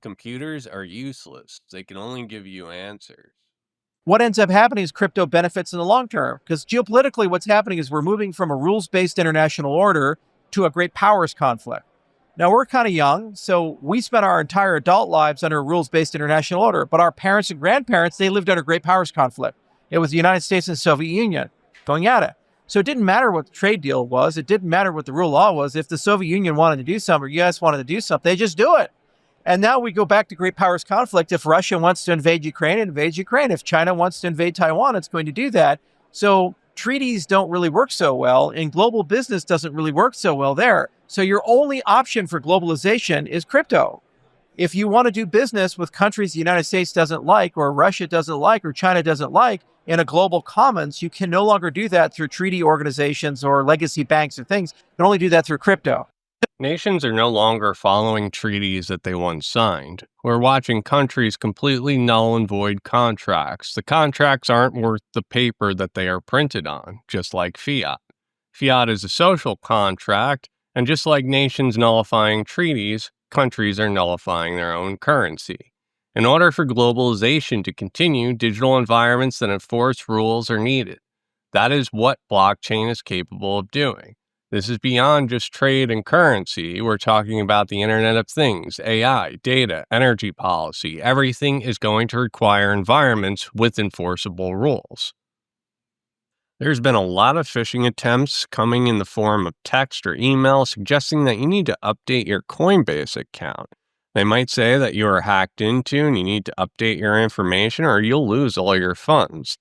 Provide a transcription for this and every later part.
computers are useless. They can only give you answers. What ends up happening is crypto benefits in the long term, because geopolitically what's happening is we're moving from a rules-based international order to a great powers conflict. Now, we're kind of young, so we spent our entire adult lives under a rules-based international order, but our parents and grandparents, they lived under great powers conflict. It was the United States and the Soviet Union going at it. So it didn't matter what the trade deal was. It didn't matter what the rule of law was. If the Soviet Union wanted to do something or US wanted to do something, they just do it. And now we go back to great powers conflict. If Russia wants to invade Ukraine, it invades Ukraine. If China wants to invade Taiwan, it's going to do that. So treaties don't really work so well, and global business doesn't really work so well there. So your only option for globalization is crypto. If you want to do business with countries the United States doesn't like, or Russia doesn't like, or China doesn't like, in a global commons, you can no longer do that through treaty organizations or legacy banks or things. You can only do that through crypto. Nations are no longer following treaties that they once signed. We're watching countries completely null and void contracts. The contracts aren't worth the paper that they are printed on, just like fiat. Fiat is a social contract, and just like nations nullifying treaties, countries are nullifying their own currency. In order for globalization to continue, digital environments that enforce rules are needed. That is what blockchain is capable of doing. This is beyond just trade and currency. We're talking about the Internet of Things, AI, data, energy policy. Everything is going to require environments with enforceable rules. There's been a lot of phishing attempts coming in the form of text or email suggesting that you need to update your Coinbase account. They might say that you are hacked into and you need to update your information or you'll lose all your funds.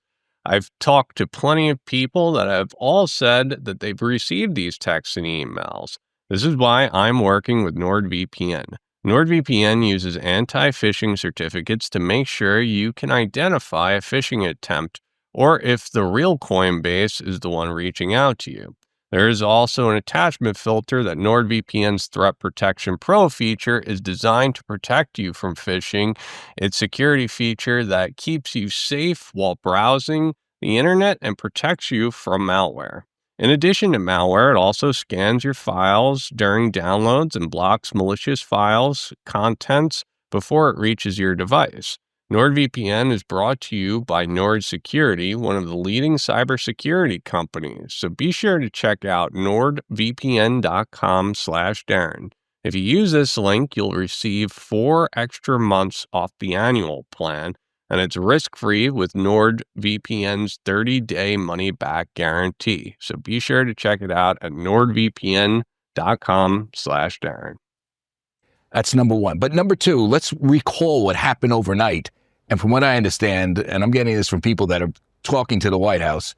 I've talked to plenty of people that have all said that they've received these texts and emails. This is why I'm working with NordVPN. NordVPN uses anti-phishing certificates to make sure you can identify a phishing attempt or if the real Coinbase is the one reaching out to you. There is also an attachment filter that NordVPN's Threat Protection Pro feature is designed to protect you from phishing. It's a security feature that keeps you safe while browsing the internet and protects you from malware. In addition to malware, it also scans your files during downloads and blocks malicious files, contents before it reaches your device. NordVPN is brought to you by Nord Security, one of the leading cybersecurity companies. So be sure to check out nordvpn.com/Darren. If you use this link, you'll receive 4 extra months off the annual plan, and it's risk-free with NordVPN's 30-day money-back guarantee. So be sure to check it out at nordvpn.com/Darren. That's number one. But number two, let's recall what happened overnight. And from what I understand, and I'm getting this from people that are talking to the White House,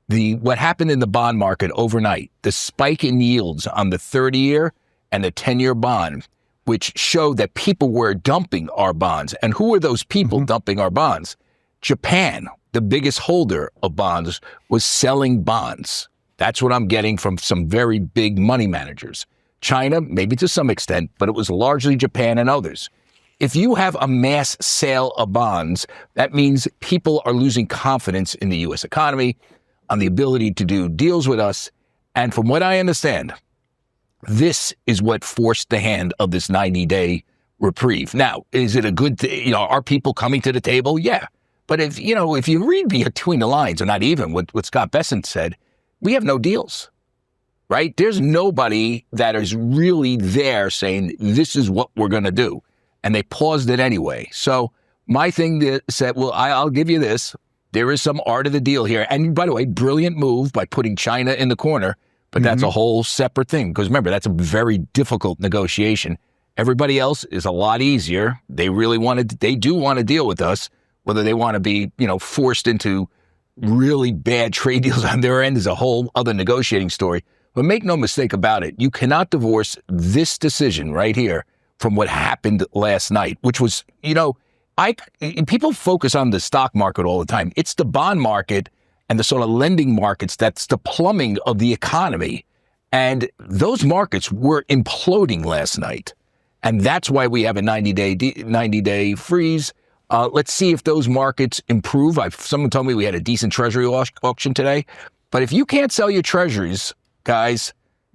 what happened in the bond market overnight, the spike in yields on the 30-year and the 10-year bond, which showed that people were dumping our bonds. And who were those people dumping our bonds? Japan, the biggest holder of bonds, was selling bonds. That's what I'm getting from some very big money managers. China, maybe to some extent, but it was largely Japan and others. If you have a mass sale of bonds, that means people are losing confidence in the U.S. economy, on the ability to do deals with us. And from what I understand, this is what forced the hand of this 90-day reprieve. Now, is it a good thing? Are people coming to the table? Yeah. But if you read between the lines, or not even what Scott Bessent said, we have no deals. Right? There's nobody that is really there saying, this is what we're going to do. And they paused it anyway. So my thing said, well, I'll give you this. There is some art of the deal here. And by the way, brilliant move by putting China in the corner. But that's a whole separate thing. Because remember, that's a very difficult negotiation. Everybody else is a lot easier. They do want to deal with us. Whether they want to be, forced into really bad trade deals on their end is a whole other negotiating story. But make no mistake about it, you cannot divorce this decision right here from what happened last night, which was, people focus on the stock market all the time. It's the bond market and the sort of lending markets that's the plumbing of the economy. And those markets were imploding last night. And that's why we have a 90-day freeze. Let's see if those markets improve. Someone told me we had a decent treasury auction today. But if you can't sell your treasuries, guys,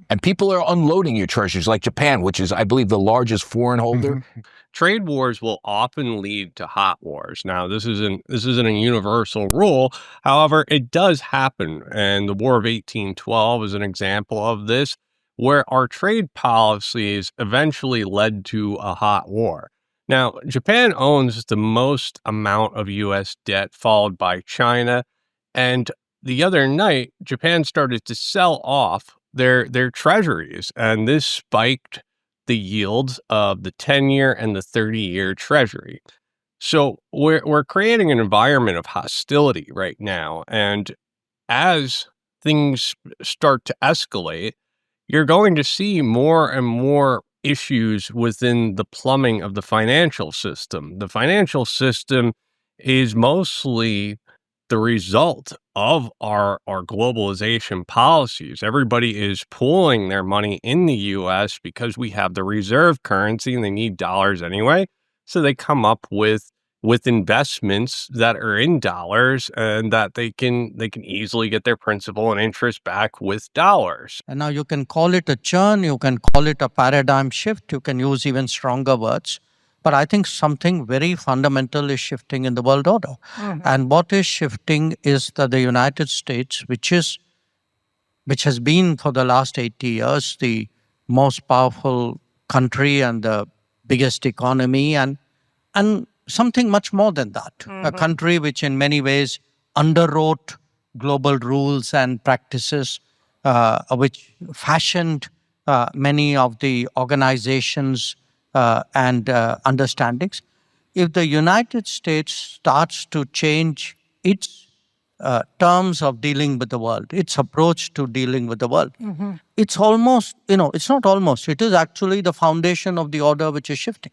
And people are unloading your treasuries, like Japan, which is, I believe, the largest foreign holder. Trade wars will often lead to hot wars. Now, this isn't a universal rule. However, it does happen, and the War of 1812 is an example of this, where our trade policies eventually led to a hot war. Now, Japan owns the most amount of U.S. debt, followed by China, and the other night, Japan started to sell off their treasuries, and this spiked the yields of the 10-year and the 30-year treasury. So we're creating an environment of hostility right now, and as things start to escalate, you're going to see more and more issues within the plumbing of the financial system. The financial system is mostly the result of our globalization policies. Everybody is pooling their money in the US because we have the reserve currency and they need dollars anyway. So they come up with investments that are in dollars and that they can easily get their principal and interest back with dollars. And now you can call it a churn, you can call it a paradigm shift, you can use even stronger words. But I think something very fundamental is shifting in the world order. And what is shifting is that the United States, which has been for the last 80 years the most powerful country and the biggest economy, and something much more than that. A country which in many ways underwrote global rules and practices, which fashioned many of the organizations and understandings. If the United States starts to change its terms of dealing with the world, its approach to dealing with the world, it's almost, it's not almost, it is actually the foundation of the order which is shifting.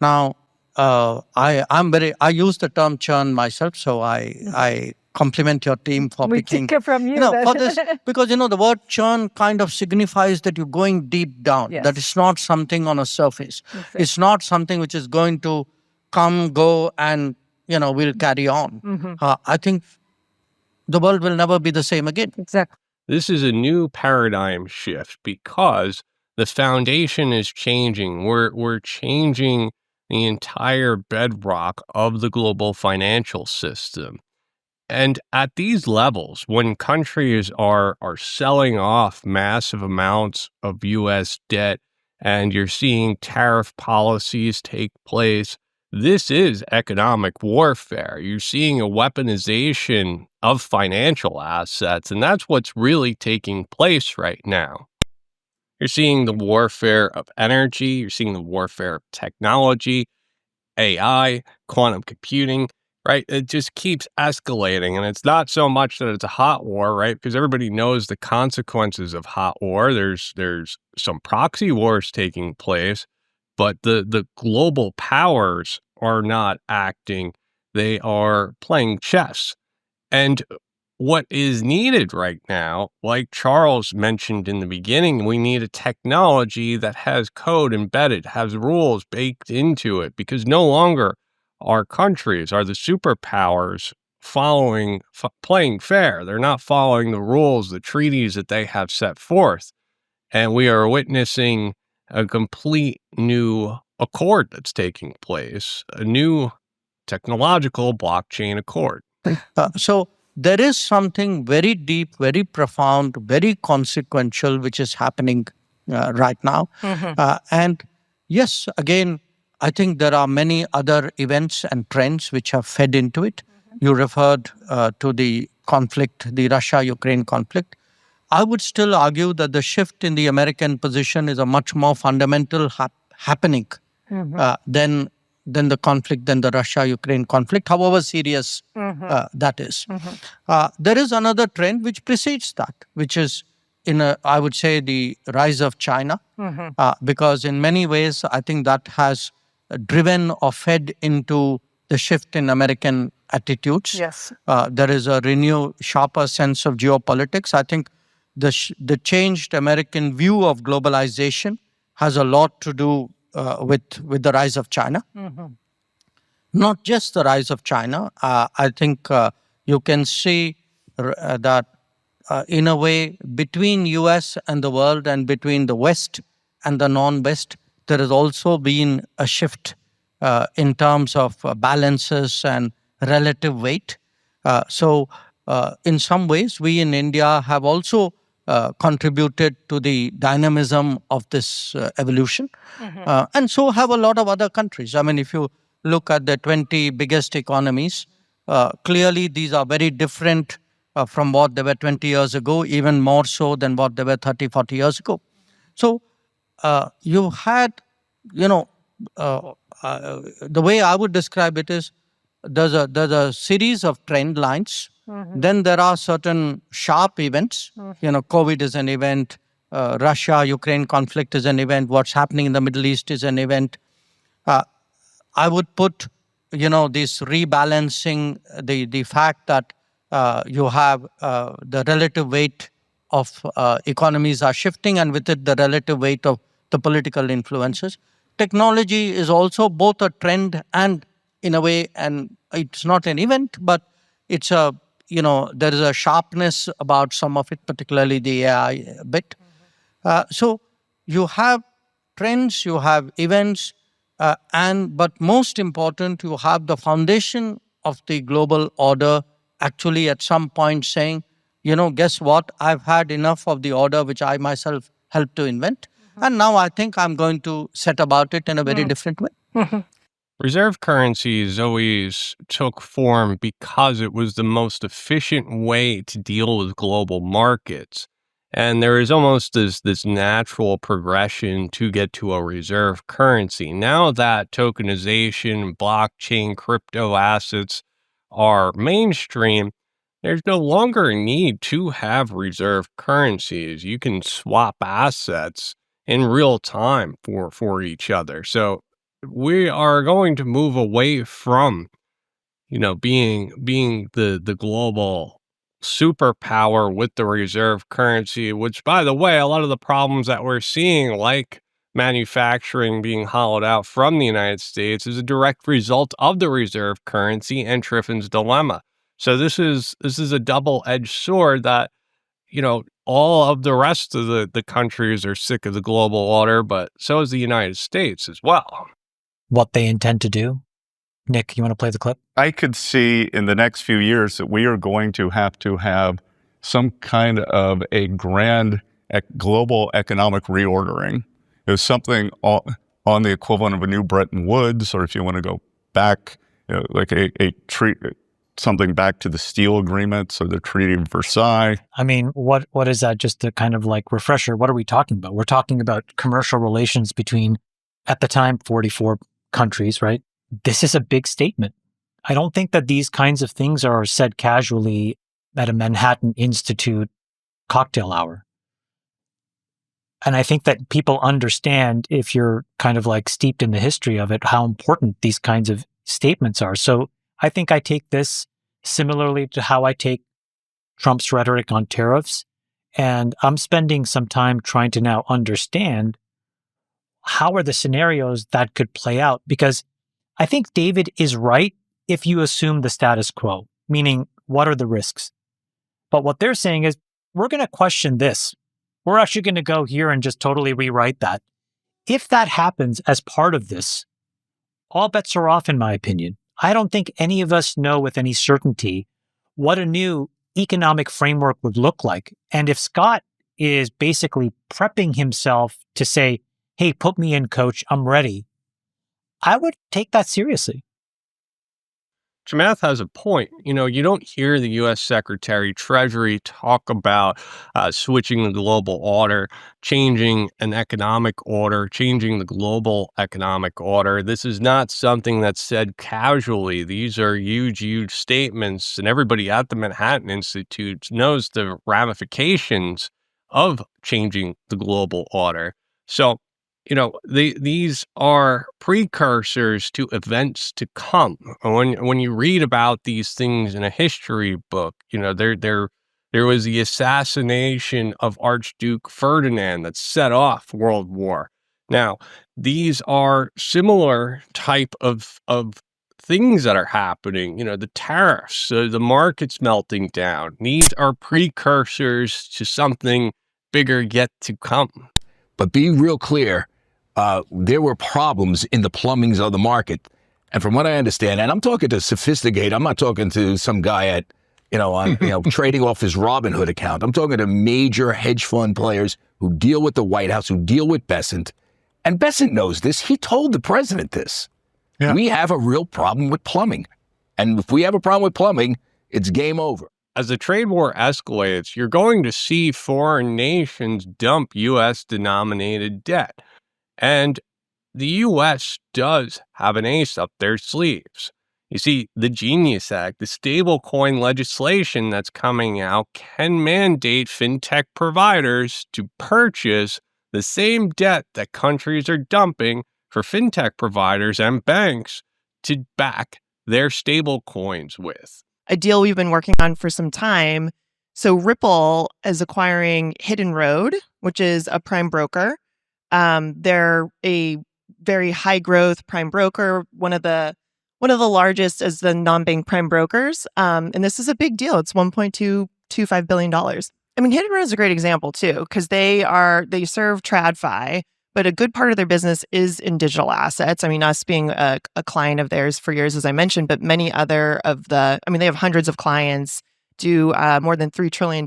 Now, I use the term churn myself, so I compliment your team for We picking. took it from you. For this, because the word churn kind of signifies that you're going deep down. Yes. That it's not something on a surface. It's not something which is going to come, go, and we'll carry on. I think the world will never be the same again. Exactly. This is a new paradigm shift because the foundation is changing. We're changing the entire bedrock of the global financial system. And at these levels, when countries are selling off massive amounts of US debt and you're seeing tariff policies take place, this is economic warfare. You're seeing a weaponization of financial assets, and that's what's really taking place right now. You're seeing the warfare of energy, you're seeing the warfare of technology, AI, quantum computing, right? It just keeps escalating. And it's not so much that it's a hot war, right? Because everybody knows the consequences of hot war. There's some proxy wars taking place, but the global powers are not acting. They are playing chess. And what is needed right now, like Charles mentioned in the beginning, we need a technology that has code embedded, has rules baked into it, because no longer are countries, are the superpowers playing fair. They're not following the rules, the treaties that they have set forth. And we are witnessing a complete new accord that's taking place, a new technological blockchain accord. So there is something very deep, very profound, very consequential which is happening right now. And yes, again, I think there are many other events and trends which have fed into it. You referred to the conflict, the Russia-Ukraine conflict. I would still argue that the shift in the American position is a much more fundamental happening than the conflict, than the Russia-Ukraine conflict, however serious that is. There is another trend which precedes that, which is, I would say, the rise of China, because in many ways, I think that has driven or fed into the shift in American attitudes. Yes. There is a renewed, sharper sense of geopolitics. I think the changed American view of globalization has a lot to do with the rise of China. Not just the rise of China. I think you can see that in a way, between US and the world and between the West and the non-West, there has also been a shift in terms of balances and relative weight. So in some ways, we in India have also contributed to the dynamism of this evolution. And so have a lot of other countries. I mean, if you look at the 20 biggest economies, clearly these are very different from what they were 20 years ago, even more so than what they were 30, 40 years ago. So you had, you know, the way I would describe it is there's a series of trend lines. Then there are certain sharp events. You know, COVID is an event. Russia-Ukraine conflict is an event. What's happening in the Middle East is an event. I would put, you know, this rebalancing, the fact that you have the relative weight of economies are shifting, and with it, the relative weight of the political influences. Technology is also both a trend and, in a way, and it's not an event, but it's a, you know, there is a sharpness about some of it, particularly the AI bit. So you have trends, you have events, but most important, you have the foundation of the global order actually at some point saying, you know, guess what? I've had enough of the order which I myself helped to invent. And now I think I'm going to set about it in a very different way. Reserve currencies always took form because it was the most efficient way to deal with global markets. And there is almost this natural progression to get to a reserve currency. Now that tokenization, blockchain, crypto assets are mainstream, there's no longer a need to have reserve currencies. You can swap assets in real time for each other. So we are going to move away from, you know, being the global superpower with the reserve currency, which, by the way, a lot of the problems that we're seeing, like manufacturing being hollowed out from the United States, is a direct result of the reserve currency and Triffin's dilemma. So this is a double-edged sword that, you know, all of the rest of the countries are sick of the global order, but so is the United States as well. What they intend to do. Nick, you want to play the clip? I could see in the next few years that we are going to have some kind of a grand global economic reordering. It was something on the equivalent of a new Bretton Woods, or if you want to go back, you know, like something back to the Steel Agreements or the Treaty of Versailles. I mean, what is that? Just a kind of like refresher. What are we talking about? We're talking about commercial relations between, at the time, 44 countries, right? This is a big statement. I don't think that these kinds of things are said casually at a Manhattan Institute cocktail hour. And I think that people understand, if you're kind of like steeped in the history of it, how important these kinds of statements are. So I think I take this similarly to how I take Trump's rhetoric on tariffs. And I'm spending some time trying to now understand how are the scenarios that could play out, because I think David is right if you assume the status quo, meaning what are the risks? But what they're saying is, we're going to question this. We're actually going to go here and just totally rewrite that. If that happens as part of this, all bets are off, in my opinion. I don't think any of us know with any certainty what a new economic framework would look like. And if Scott is basically prepping himself to say, hey, put me in, coach, I'm ready, I would take that seriously. Chamath has a point. You know, you don't hear the U.S. Secretary Treasury talk about switching the global order, changing an economic order, changing the global economic order. This is not something that's said casually. These are huge, huge statements, and everybody at the Manhattan Institute knows the ramifications of changing the global order. So, you know, these are precursors to events to come. When you read about these things in a history book, you know, there was the assassination of Archduke Ferdinand that set off World War. Now, these are similar type of things that are happening, the tariffs, the market's melting down. These are precursors to something bigger yet to come. But be real clear, there were problems in the plumbings of the market. And from what I understand, and I'm talking to sophisticated, I'm not talking to some guy at, trading off his Robinhood account. I'm talking to major hedge fund players who deal with the White House, who deal with Bessent. And Bessent knows this. He told the president this. Yeah. We have a real problem with plumbing. And if we have a problem with plumbing, it's game over. As the trade war escalates, you're going to see foreign nations dump U.S.-denominated debt. And the U.S. does have an ace up their sleeves. You see, the Genius Act, the stablecoin legislation that's coming out, can mandate fintech providers to purchase the same debt that countries are dumping for fintech providers and banks to back their stablecoins with. A deal we've been working on for some time. So Ripple is acquiring Hidden Road, which is a prime broker. They're a very high growth prime broker, one of the largest as the non-bank prime brokers. And this is a big deal. It's $1.225 billion. I mean, Hidden Road is a great example too, because they serve TradFi, but a good part of their business is in digital assets. I mean, us being a client of theirs for years, as I mentioned, but many other they have hundreds of clients, do more than $3 trillion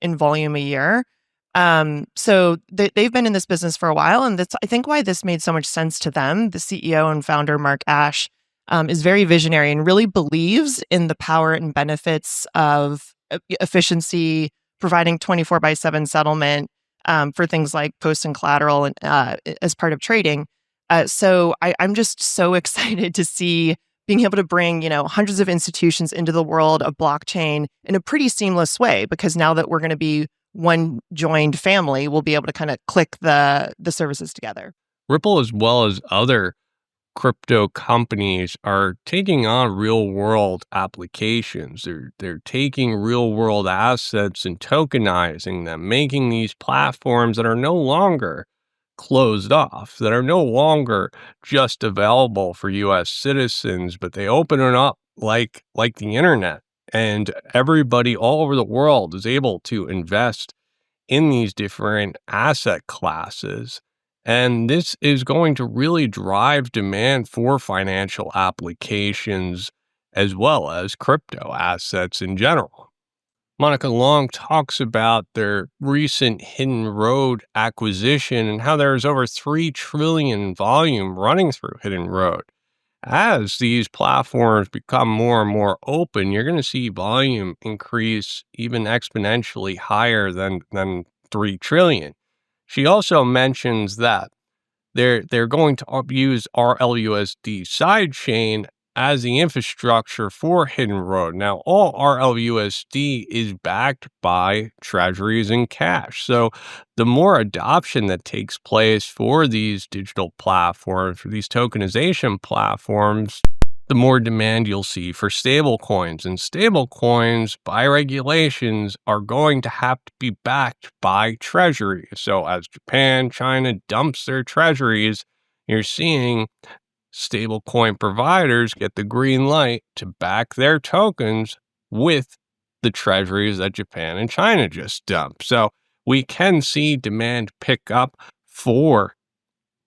in volume a year. So they've been in this business for a while, and that's, I think, why this made so much sense to them. The CEO and founder, Mark Ashe, is very visionary and really believes in the power and benefits of efficiency, providing 24/7 settlement for things like post and collateral and as part of trading. So I'm just so excited to see being able to bring hundreds of institutions into the world of blockchain in a pretty seamless way, because now that we're going to be one joined family, we'll be able to kind of click the services together. Ripple, as well as other crypto companies, are taking on real world applications. They're taking real world assets and tokenizing them, making these platforms that are no longer closed off, that are no longer just available for US citizens, but they open it up like the internet. And everybody all over the world is able to invest in these different asset classes. And this is going to really drive demand for financial applications as well as crypto assets in general. Monica Long talks about their recent Hidden Road acquisition and how there's over 3 trillion volume running through Hidden Road. As these platforms become more and more open, you're going to see volume increase even exponentially higher than 3 trillion. She also mentions that they're going to use RLUSD sidechain as the infrastructure for Hidden Road. Now, all RLUSD is backed by treasuries and cash. So the more adoption that takes place for these digital platforms, for these tokenization platforms, the more demand you'll see for stablecoins. And stablecoins, by regulations, are going to have to be backed by treasuries. So as Japan, China dumps their treasuries, you're seeing stablecoin providers get the green light to back their tokens with the treasuries that Japan and China just dumped. So we can see demand pick up for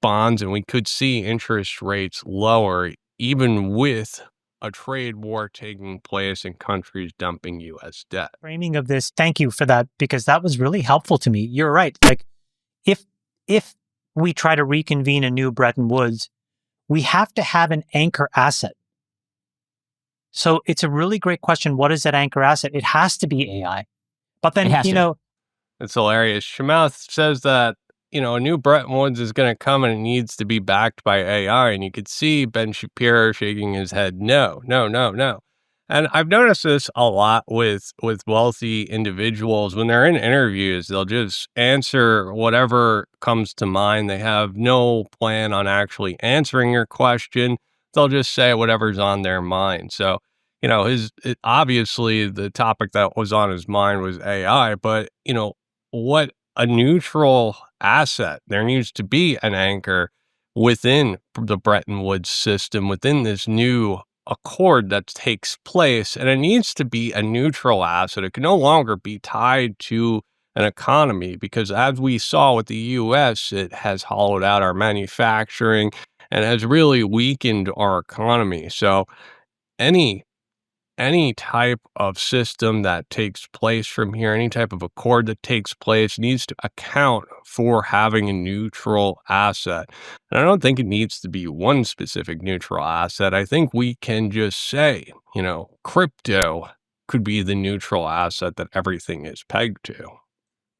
bonds, and we could see interest rates lower, even with a trade war taking place and countries dumping U.S. debt. Framing of this, thank you for that, because that was really helpful to me. You're right. Like, if we try to reconvene a new Bretton Woods, we have to have an anchor asset. So it's a really great question. What is that anchor asset? It has to be AI. But then, it's hilarious. Chamath says that, a new Bretton Woods is going to come and it needs to be backed by AI. And you could see Ben Shapiro shaking his head, no. And I've noticed this a lot with wealthy individuals. When they're in interviews, they'll just answer whatever comes to mind. They have no plan on actually answering your question. They'll just say whatever's on their mind. So, obviously the topic that was on his mind was AI, but, what a neutral asset. There needs to be an anchor within the Bretton Woods system, within this new accord that takes place, and it needs to be a neutral asset. It can no longer be tied to an economy, because as we saw with the US, it has hollowed out our manufacturing and has really weakened our economy. So any type of system that takes place from here, any type of accord that takes place, needs to account for having a neutral asset. And I don't think it needs to be one specific neutral asset. I think we can just say, crypto could be the neutral asset that everything is pegged to.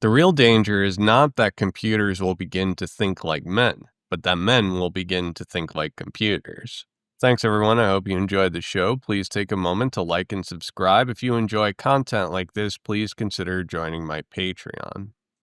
The real danger is not that computers will begin to think like men, but that men will begin to think like computers. Thanks, everyone. I hope you enjoyed the show. Please take a moment to like and subscribe. If you enjoy content like this, please consider joining my Patreon.